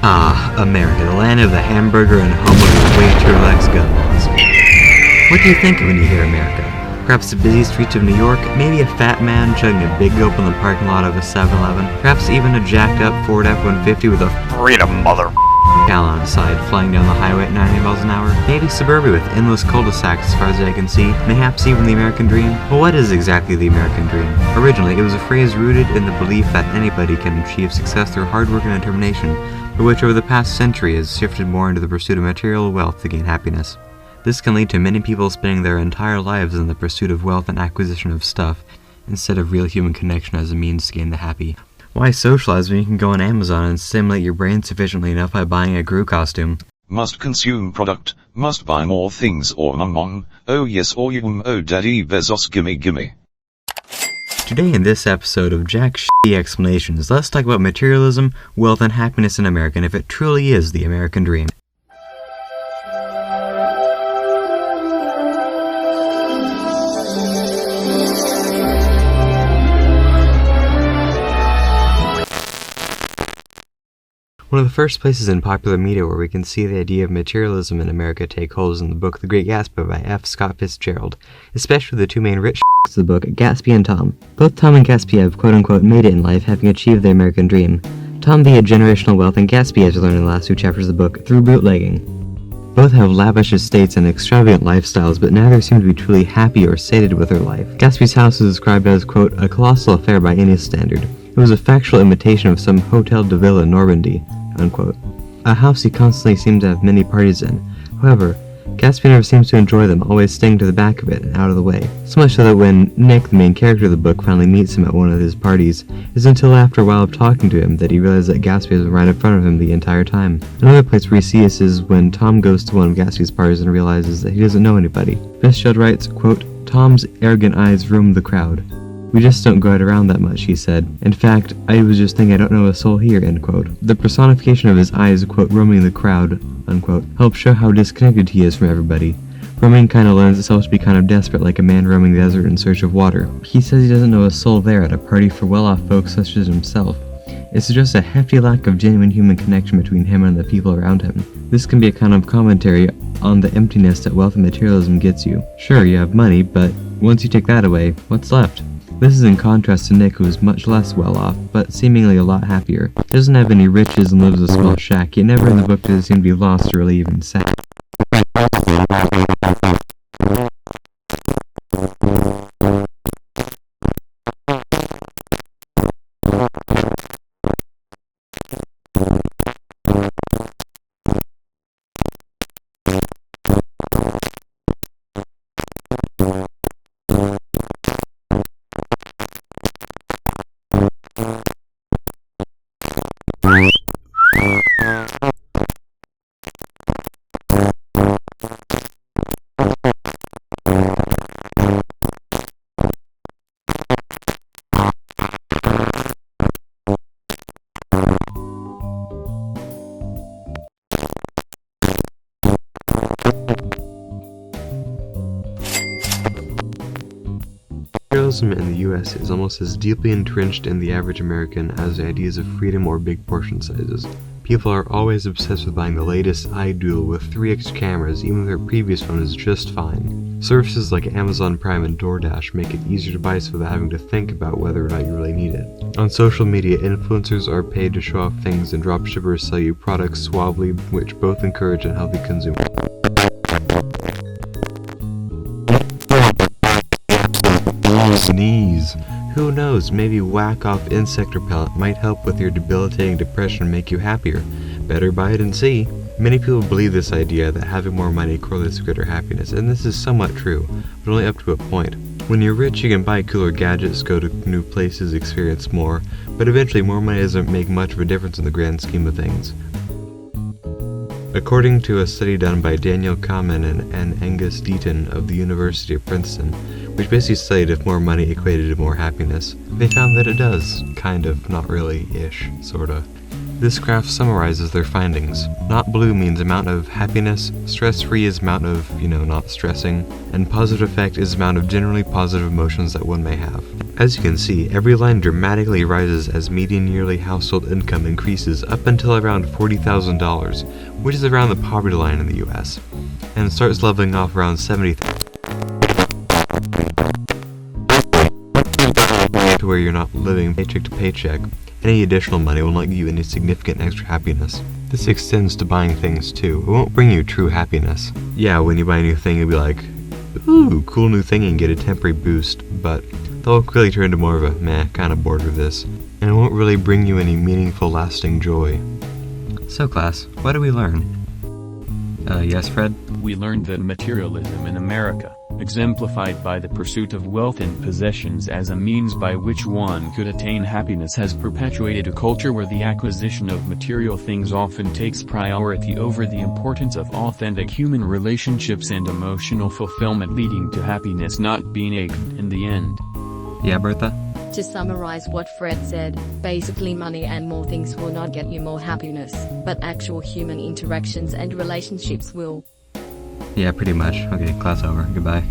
Ah, America, the land of the hamburger and home of the way too relaxed gun laws. What do you think when you hear America? Perhaps the busy streets of New York, maybe a fat man chugging a Big Gulp in the parking lot of a 7-Eleven, perhaps even a jacked up Ford F-150 with a freedom mother gal on its side flying down the highway at 90 miles an hour, maybe suburbia with endless cul-de-sacs as far as I can see, mayhaps even the American dream. Well, what is exactly the American dream? Originally, it was a phrase rooted in the belief that anybody can achieve success through hard work and determination, but which over the past century has shifted more into the pursuit of material wealth to gain happiness. This can lead to many people spending their entire lives in the pursuit of wealth and acquisition of stuff, instead of real human connection as a means to gain the happy. Why socialize when you can go on Amazon and stimulate your brain sufficiently enough by buying a Gru costume? Must consume product, must buy more things or mom, oh yes or you oh daddy Bezos gimme. Today in this episode of Jack Shitty Explanations, let's talk about materialism, wealth, and happiness in America, and if it truly is the American dream. One of the first places in popular media where we can see the idea of materialism in America take hold is in the book The Great Gatsby by F. Scott Fitzgerald, especially the two main rich of the book, Gatsby and Tom. Both Tom and Gatsby have quote-unquote made it in life, having achieved the American dream. Tom via generational wealth, and Gatsby, as we learned in the last two chapters of the book, through bootlegging. Both have lavish estates and extravagant lifestyles, but neither seem to be truly happy or sated with their life. Gatsby's house is described as, quote, a colossal affair by any standard. It was a factual imitation of some Hotel de Ville in Normandy, unquote. A house he constantly seemed to have many parties in. However, Gatsby never seems to enjoy them, always staying to the back of it and out of the way. So much so that when Nick, the main character of the book, finally meets him at one of his parties, it's until after a while of talking to him that he realizes that Gatsby has been right in front of him the entire time. Another place where we see this is when Tom goes to one of Gatsby's parties and realizes that he doesn't know anybody. Fitzgerald writes, quote, Tom's arrogant eyes roamed the crowd. We just don't go out around that much, he said. In fact, I was just thinking I don't know a soul here, end quote. The personification of his eyes, quote, roaming the crowd, unquote, helps show how disconnected he is from everybody. Roaming kind of lends itself to be kind of desperate, like a man roaming the desert in search of water. He says he doesn't know a soul there at a party for well-off folks such as himself. It's just a hefty lack of genuine human connection between him and the people around him. This can be a kind of commentary on the emptiness that wealth and materialism gets you. Sure, you have money, but once you take that away, what's left? This is in contrast to Nick, who is much less well-off, but seemingly a lot happier. He doesn't have any riches and lives in a small shack, yet never in the book does he seem to be lost or really even sad. Materialism in the US is almost as deeply entrenched in the average American as the ideas of freedom or big portion sizes. People are always obsessed with buying the latest iDual with 3x cameras, even if their previous phone is just fine. Services like Amazon Prime and DoorDash make it easier to buy stuff without having to think about whether or not you really need it. On social media, influencers are paid to show off things and dropshippers sell you products suavely, which both encourage unhealthy consumer. Sneeze. Who knows, maybe whack off insect repellent might help with your debilitating depression and make you happier. Better buy it and see. Many people believe this idea that having more money correlates to greater happiness, and this is somewhat true, but only up to a point. When you're rich, you can buy cooler gadgets, go to new places, experience more, but eventually more money doesn't make much of a difference in the grand scheme of things. According to a study done by Daniel Kahneman and Angus Deaton of the University of Princeton, which basically studied if more money equated to more happiness, they found that it does. Kind of, not really-ish, sorta. This graph summarizes their findings. Not blue means amount of happiness, stress-free is amount of, not stressing, and positive effect is amount of generally positive emotions that one may have. As you can see, every line dramatically rises as median yearly household income increases up until around $40,000, which is around the poverty line in the US, and starts leveling off around $70,000 to where you're not living paycheck to paycheck. Any additional money will not give you any significant extra happiness. This extends to buying things too. It won't bring you true happiness. Yeah, when you buy a new thing, you'll be like, ooh, cool new thing, and get a temporary boost, but they'll quickly turn into more of a meh, kinda bored with this, and it won't really bring you any meaningful, lasting joy. So class, what did we learn? Yes, Fred? We learned that materialism in America, exemplified by the pursuit of wealth and possessions as a means by which one could attain happiness, has perpetuated a culture where the acquisition of material things often takes priority over the importance of authentic human relationships and emotional fulfillment, leading to happiness not being achieved in the end. Yeah, Bertha? To summarize what Fred said, basically money and more things will not get you more happiness, but actual human interactions and relationships will. Yeah, pretty much. Okay, class over. Goodbye.